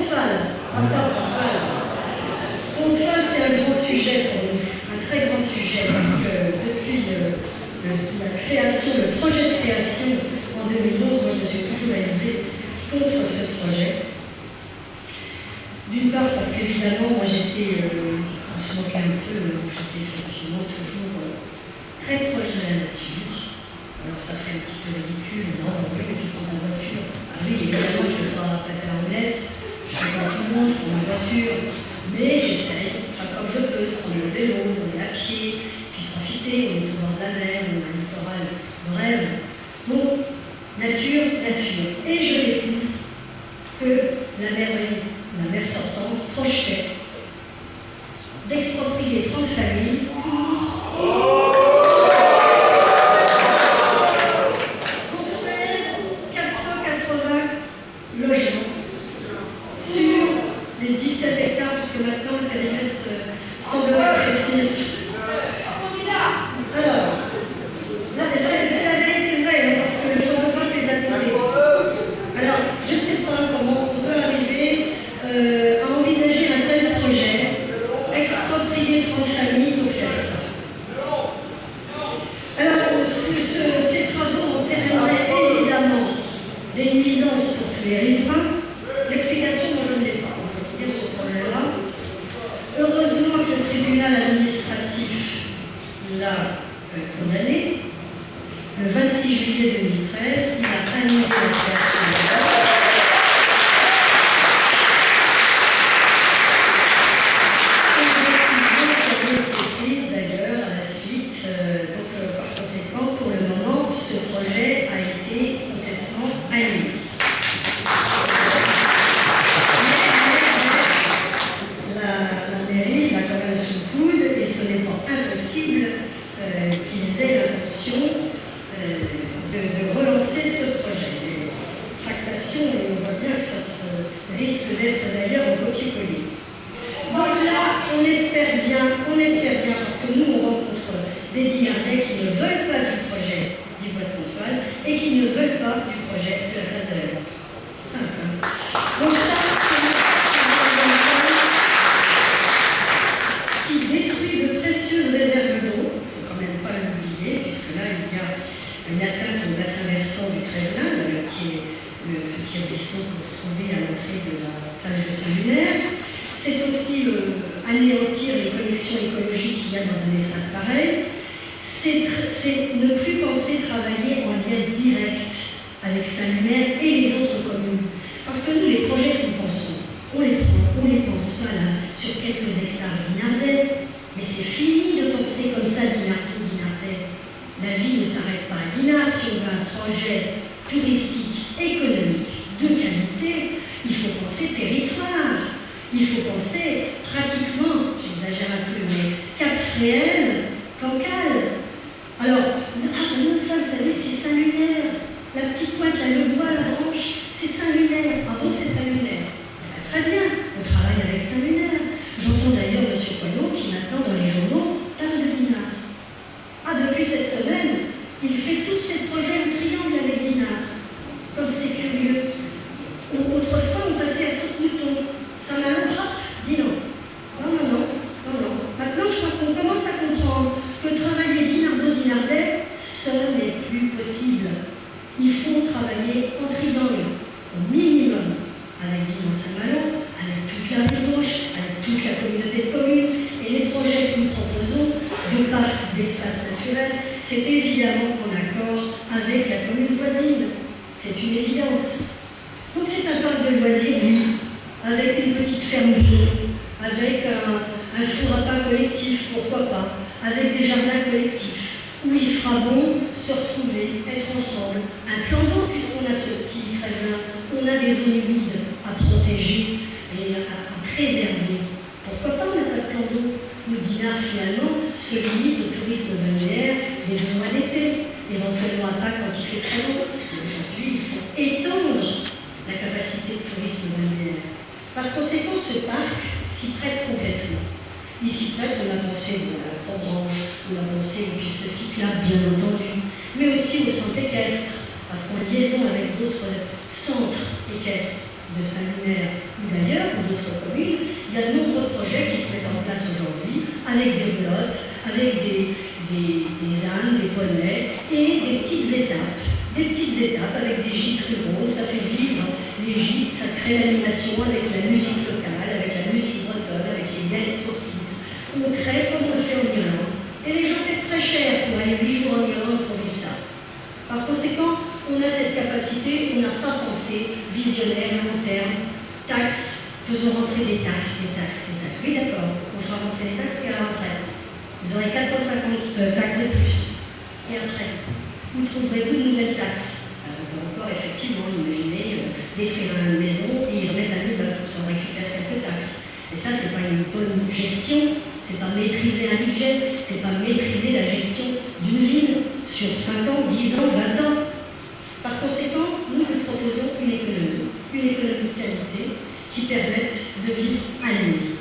Pontoise. Ah ça, Pontoise. Pontoise, c'est un grand sujet pour nous, un très grand sujet, parce que depuis la création, le projet de création en 2011, moi je me suis toujours élevée contre ce projet. D'une part parce qu'évidemment, moi j'étais, on se moquait un peu, j'étais effectivement toujours très proche de la nature. Alors ça fait un petit peu ridicule, non, oui, tu prends ta voiture. Ah oui, évidemment, je ne vais pas appeler à roulette, je ne fais pas tout le monde, je prends ma voiture. Mais j'essaye, chaque fois que je peux, de prendre le vélo, d'aller à pied, puis profiter, on est au bord de la mer, on a un littoral de rêve. Bon, nature, nature. Et je découvre que la mairie sortante projetait d'exproprier 30 familles pour faire 480 logements sur les 17 hectares, puisque maintenant le périmètre semble rétrécir. Alors, c'est la vérité vraie, parce que le photographe les a comptés. Alors, je ne sais pas comment on peut arriver à envisager un tel projet, exproprier 30 familles pour faire ça. Alors, ces travaux entraîneraient évidemment des nuisances pour tous les riverains. L'explication, moi je ne l'ai pas, je veux dire ce problème-là. Heureusement que le tribunal administratif l'a condamné. Le 26 juillet 2013, il a annulé la création de l'ordre. Une décision qui avait été prise d'ailleurs à la suite. Donc, par conséquent, pour le moment, ce projet a été complètement annulé. La mairie l'a quand même sous le coude et ce n'est pas impossible qu'ils aient l'intention de relancer ce projet. Les tractations, et on voit bien que ça risque d'être d'ailleurs en copier-coller. Donc là, on espère bien, parce que nous on rencontre des Dinardais qui ne veulent pas du projet du bois de Pontoise et qui ne veulent pas du projet de la place de la Loire. C'est simple. Hein. Donc ça, c'est qui détruit de précieuses réserves d'eau, il ne faut quand même pas l'oublier, puisque là il y a une atteinte au bassin versant du Crèvelin, qui est le petit ruisseau que vous trouvez à l'entrée de la plage de Saint-Lunaire. C'est aussi anéantir les connexions écologiques qu'il y a dans un espace pareil. C'est ne plus penser travailler en lien direct avec Saint-Lunaire et les autres communes. Parce que nous, les projets que nous pensons, on les pense pas là, sur quelques hectares dinardais, mais c'est fini de penser comme ça dinardais. La vie ne s'arrête pas à Dinard. Si on veut un projet touristique, économique, de qualité, il faut penser territoire. Il faut penser pratiquement, j'exagère un peu, mais Cap-Fréhel, Cancale. Alors, non, ça, vous savez, c'est Saint-Lunaire. La petite pointe, là, le bois, la branche, c'est Saint-Lunaire. Ah bon, c'est Saint-Lunaire. Très bien, on travaille avec Saint-Lunaire. J'entends d'ailleurs M. Poignot qui, maintenant, dans les journaux, parle de Dinard. Ah, depuis cette semaine, il fait tous ses projets en triangle avec Dinard. Comme c'est curieux. Autrefois, on passait à Saute-Mouton. Saint-Malo, hop, dis non. Non. Maintenant, je crois qu'on commence à comprendre que travailler dinardais, ce n'est plus possible. Il faut travailler en triangle, au minimum, avec Dinan-Saint-Malo, avec toute la rive gauche, avec toute la communauté de communes. Et les projets que nous proposons, de parcs, d'espaces naturels, c'est évidemment en accord avec la commune voisine. C'est une évidence. Donc c'est un parc de loisirs, oui, avec une petite ferme bio, avec un four à pain collectif, pourquoi pas, avec des jardins collectifs, où il fera bon se retrouver, être ensemble. Un plan d'eau, puisqu'on a ce petit Crèvelin, on a des zones humides à protéger et à préserver. Pourquoi pas on n'a pas de plan d'eau? Nous, Dinard, finalement, se limite au tourisme balnéaire des 2 mois d'été, éventuellement à Pâques quand il fait très beau. Mais aujourd'hui, il faut étendre la capacité de tourisme balnéaire. Par conséquent, ce parc s'y prête complètement. Il s'y prête, on a pensé à la Croix-Branche, on a pensé aux pistes cyclables, bien entendu, mais aussi au centre équestre, parce qu'en liaison avec d'autres centres équestres, de Saint-Lunaire ou d'ailleurs, ou d'autres communes, il y a de nombreux projets qui se mettent en place aujourd'hui avec des roulottes, avec des ânes, des poneys et des petites étapes. Des petites étapes avec des gîtes ruraux, ça fait vivre les gîtes, ça crée l'animation avec la musique locale, avec la musique bretonne, avec les galettes saucisses. On crée comme on le fait en Irlande. Et les gens paient très cher pour aller 8 jours en Irlande pour vivre ça. Par conséquent, on a cette capacité, on n'a pas pensé visionnaire, long terme, taxes, faisons rentrer des taxes, des taxes, des taxes. Oui, d'accord, on fera rentrer des taxes, et alors après, vous aurez 450 taxes de plus. Et après, où trouverez-vous de nouvelles taxes? Alors, on peut encore effectivement imaginer détruire une maison et y remettre un immeuble, ça en récupère quelques taxes. Et ça, c'est pas une bonne gestion, c'est pas maîtriser un budget, c'est pas maîtriser la gestion d'une ville sur 5 ans, 10 ans, 20 ans. Par conséquent, nous proposons une économie de qualité qui permette de vivre à l'année.